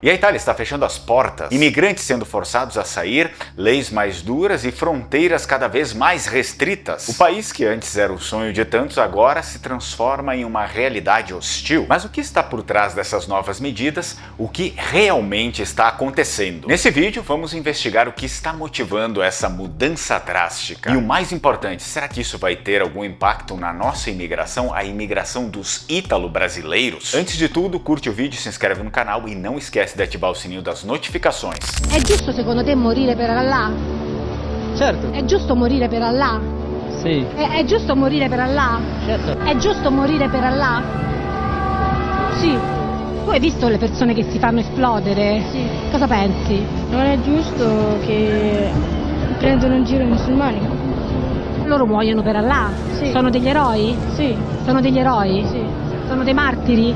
E a Itália está fechando as portas, imigrantes sendo forçados a sair, leis mais duras e fronteiras cada vez mais restritas. O país que antes era o sonho de tantos agora se transforma em uma realidade hostil. Mas o que está por trás dessas novas medidas? O que realmente está acontecendo? Nesse vídeo vamos investigar o que está motivando essa mudança drástica. E o mais importante, será que isso vai ter algum impacto na nossa imigração, a imigração dos ítalo-brasileiros? Antes de tudo, curte o vídeo, se inscreve no canal e não esquece de ativar o sininho das notificações. È giusto secondo te morire per Allah? Certo, È giusto morire per Allah? sì, È giusto morire per Allah? certo. È giusto morire per Allah? Sì. Tu hai visto le persone che si fanno esplodere? Sì. Cosa pensi? Non è giusto che prendono in giro i musulmani. Loro muoiono per Allah? Sì. Sono degli eroi? Sì, Sono degli eroi? sì, Sono dei martiri?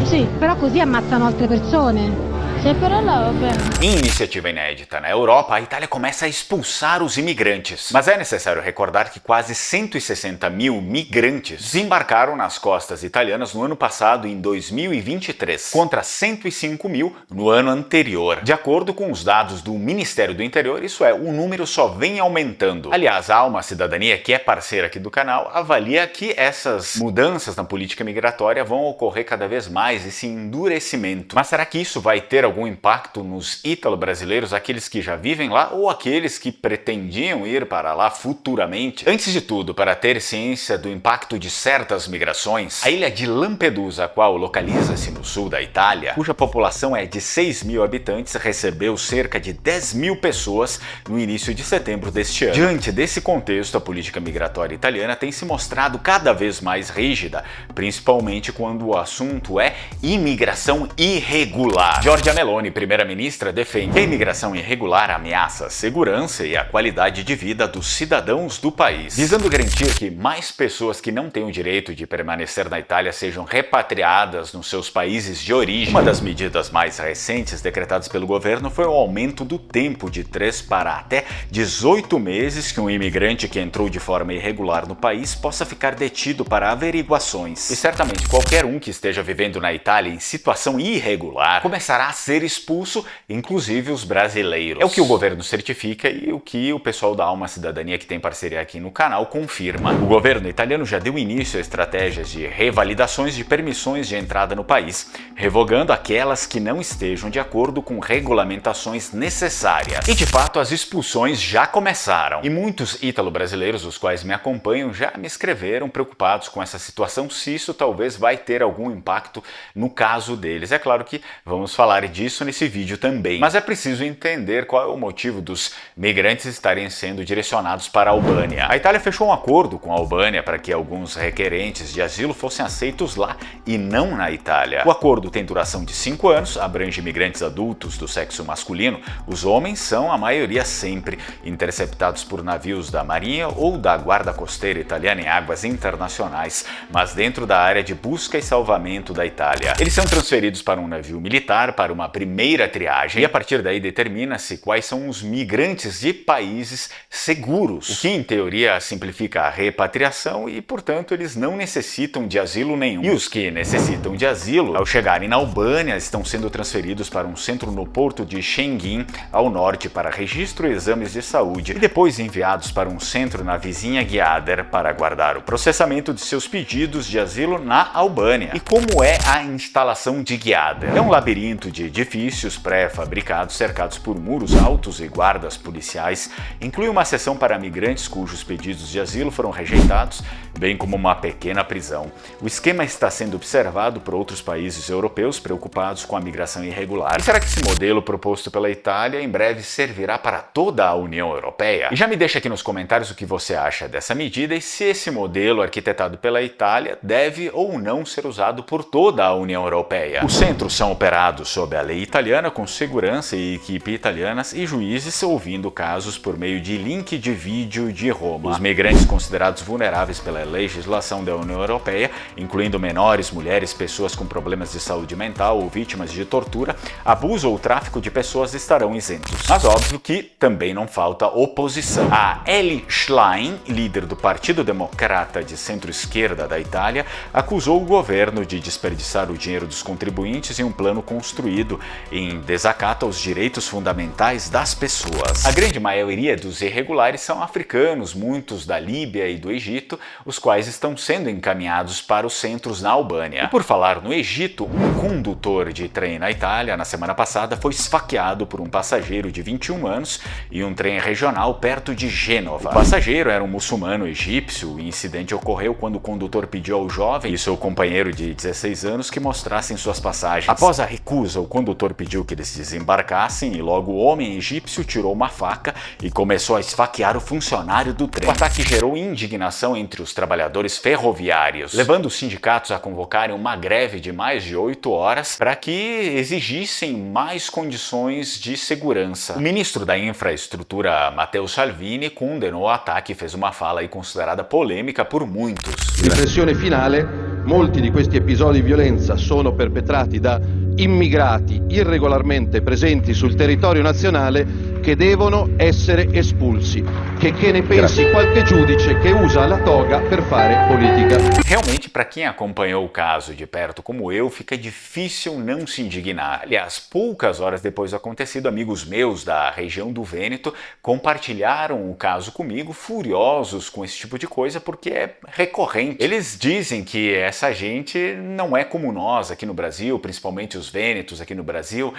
sì. Però così ammazzano altre persone. Se per Allah va bene. Iniziativa inédita. Na Europa, a Itália começa a expulsar os imigrantes. Mas é necessário recordar que quase 160 mil migrantes desembarcaram nas costas italianas no ano passado, em 2023, contra 105 mil no ano anterior. De acordo com os dados do Ministério do Interior, isso é, o número só vem aumentando. Aliás, a Alma Cidadania, que é parceira aqui do canal, avalia que essas mudanças na política migratória vão ocorrer cada vez mais, esse endurecimento. Mas será que isso vai ter algum impacto nos ítalo-brasileiros, aqueles que já vivem lá ou aqueles que pretendiam ir para lá futuramente? Antes de tudo, para ter ciência do impacto de certas migrações, a ilha de Lampedusa, a qual localiza-se no sul da Itália, cuja população é de 6 mil habitantes, recebeu cerca de 10 mil pessoas no início de setembro deste ano. Diante desse contexto, a política migratória italiana tem se mostrado cada vez mais rígida, principalmente quando o assunto é imigração irregular. Giorgia Meloni, primeira-ministra, defende que a imigração irregular ameaça a segurança e a qualidade de vida dos cidadãos do país, visando garantir que mais pessoas que não têm o direito de permanecer na Itália sejam repatriadas nos seus países de origem. Uma das medidas mais recentes decretadas pelo governo foi o aumento do tempo de 3 para até 18 meses que um imigrante que entrou de forma irregular no país possa ficar detido para averiguações. E certamente qualquer um que esteja vivendo na Itália em situação irregular começará a ser expulso, inclusive os brasileiros. É o que o governo certifica e o que o pessoal da Alma Cidadania, que tem parceria aqui no canal, confirma. O governo italiano já deu início a estratégias de revalidações de permissões de entrada no país, revogando aquelas que não estejam de acordo com regulamentações necessárias. E de fato, as expulsões já começaram. E muitos ítalo-brasileiros, os quais me acompanham, já me escreveram preocupados com essa situação, se isso talvez vai ter algum impacto no caso deles. É claro que vamos falar disso nesse vídeo também, mas é preciso entender qual é o motivo dos migrantes estarem sendo direcionados para a Albânia. A Itália fechou um acordo com a Albânia para que alguns requerentes de asilo fossem aceitos lá e não na Itália. O acordo tem duração de 5 anos, abrange imigrantes adultos do sexo masculino. Os homens são, a maioria sempre, interceptados por navios da Marinha ou da Guarda Costeira italiana em águas internacionais, mas dentro da área de busca e salvamento da Itália. Eles são transferidos para um navio militar, para uma primeira triagem, e a partir daí determina-se quais são os migrantes de países seguros, o que em teoria simplifica a repatriação e, portanto, eles não necessitam de asilo nenhum. E os que necessitam de asilo, ao chegarem na Albânia, estão sendo transferidos para um centro no porto de Schengen, ao norte, para registro e exames de saúde, e depois enviados para um centro na vizinha Gjader para aguardar o processamento de seus pedidos de asilo na Albânia. E como é a instalação de Gjader? É um labirinto de edifícios pré-fabricados cercados por muros altos e guardas policiais. Inclui uma seção para migrantes cujos pedidos de asilo foram rejeitados, bem como uma pequena prisão. O esquema está sendo observado por outros países europeus preocupados com a migração irregular. E será que esse modelo proposto pela Itália em breve servirá para toda a União Europeia? E já me deixa aqui nos comentários o que você acha dessa medida e se esse modelo arquitetado pela Itália deve ou não ser usado por toda a União Europeia. Os centros são operados sob a lei italiana, com segurança e equipe italianas e juízes ouvindo casos por meio de link de vídeo de Roma. Os migrantes considerados vulneráveis pela legislação da União Europeia, incluindo menores, mulheres, pessoas com problemas de saúde mental ou vítimas de tortura, abuso ou tráfico de pessoas, estarão isentos. Mas óbvio que também não falta oposição. A Elly Schlein, líder do Partido Democrata de centro-esquerda da Itália, acusou o governo de desperdiçar o dinheiro dos contribuintes em um plano construído ocorrido em desacato aos direitos fundamentais das pessoas. A grande maioria dos irregulares são africanos, muitos da Líbia e do Egito, os quais estão sendo encaminhados para os centros na Albânia. E por falar no Egito, um condutor de trem na Itália, na semana passada, foi esfaqueado por um passageiro de 21 anos em um trem regional perto de Gênova. O passageiro era um muçulmano egípcio. O incidente ocorreu quando o condutor pediu ao jovem e seu companheiro de 16 anos que mostrassem suas passagens. Após a recusa, o condutor pediu que eles desembarcassem e logo o homem egípcio tirou uma faca e começou a esfaquear o funcionário do trem. O ataque gerou indignação entre os trabalhadores ferroviários, levando os sindicatos a convocarem uma greve de mais de 8 horas para que exigissem mais condições de segurança. O ministro da Infraestrutura, Matteo Salvini, condenou o ataque e fez uma fala aí considerada polêmica por muitos. Riflessione finale: molti di questi episodi di violenza sono perpetrati da immigrati irregolarmente presenti sul territorio nazionale che devono essere espulsi. Che ne pensi qualche giudice che usa la toga per fare politica? Realmente, para quem acompanhou o caso de perto como eu, fica difícil não se indignar. Aliás, poucas horas depois do acontecido, amigos meus da região do Vêneto compartilharam o caso comigo, furiosos com esse tipo de coisa, porque é recorrente. Eles dizem que essa gente não é como nós aqui no Brasil, principalmente os vênetos aqui no Brasil,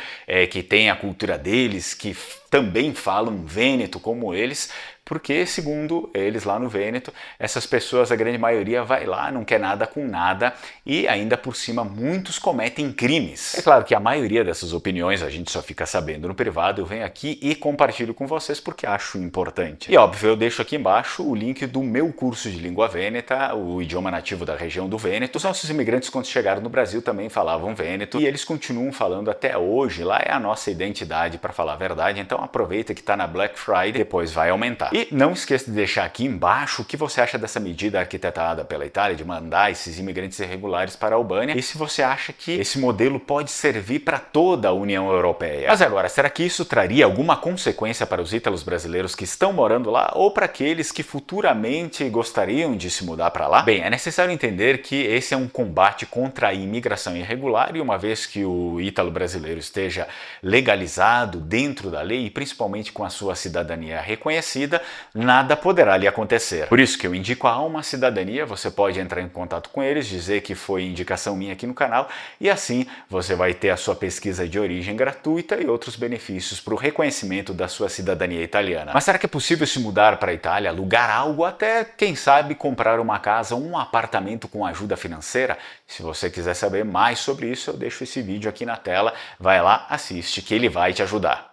que tem a cultura deles, que também falam vêneto como eles, porque, segundo eles lá no Vêneto, essas pessoas, a grande maioria, vai lá, não quer nada com nada e ainda por cima muitos cometem crimes. É claro que a maioria dessas opiniões a gente só fica sabendo no privado, eu venho aqui e compartilho com vocês porque acho importante. E óbvio, eu deixo aqui embaixo o link do meu curso de língua vêneta, o idioma nativo da região do Vêneto. Os nossos imigrantes, quando chegaram no Brasil, também falavam vêneto e eles continuam falando até hoje. Lá é a nossa identidade, para falar a verdade, então aproveita que está na Black Friday, depois vai aumentar. E não esqueça de deixar aqui embaixo o que você acha dessa medida arquitetada pela Itália de mandar esses imigrantes irregulares para a Albânia e se você acha que esse modelo pode servir para toda a União Europeia. Mas agora, será que isso traria alguma consequência para os ítalos brasileiros que estão morando lá ou para aqueles que futuramente gostariam de se mudar para lá? Bem, é necessário entender que esse é um combate contra a imigração irregular e uma vez que o ítalo brasileiro esteja legalizado dentro da lei e principalmente com a sua cidadania reconhecida, nada poderá lhe acontecer. Por isso que eu indico a Alma Cidadania, você pode entrar em contato com eles, dizer que foi indicação minha aqui no canal e assim você vai ter a sua pesquisa de origem gratuita e outros benefícios para o reconhecimento da sua cidadania italiana. Mas será que é possível se mudar para a Itália, alugar algo, até quem sabe comprar uma casa ou um apartamento com ajuda financeira? Se você quiser saber mais sobre isso, eu deixo esse vídeo aqui na tela, vai lá, assiste que ele vai te ajudar.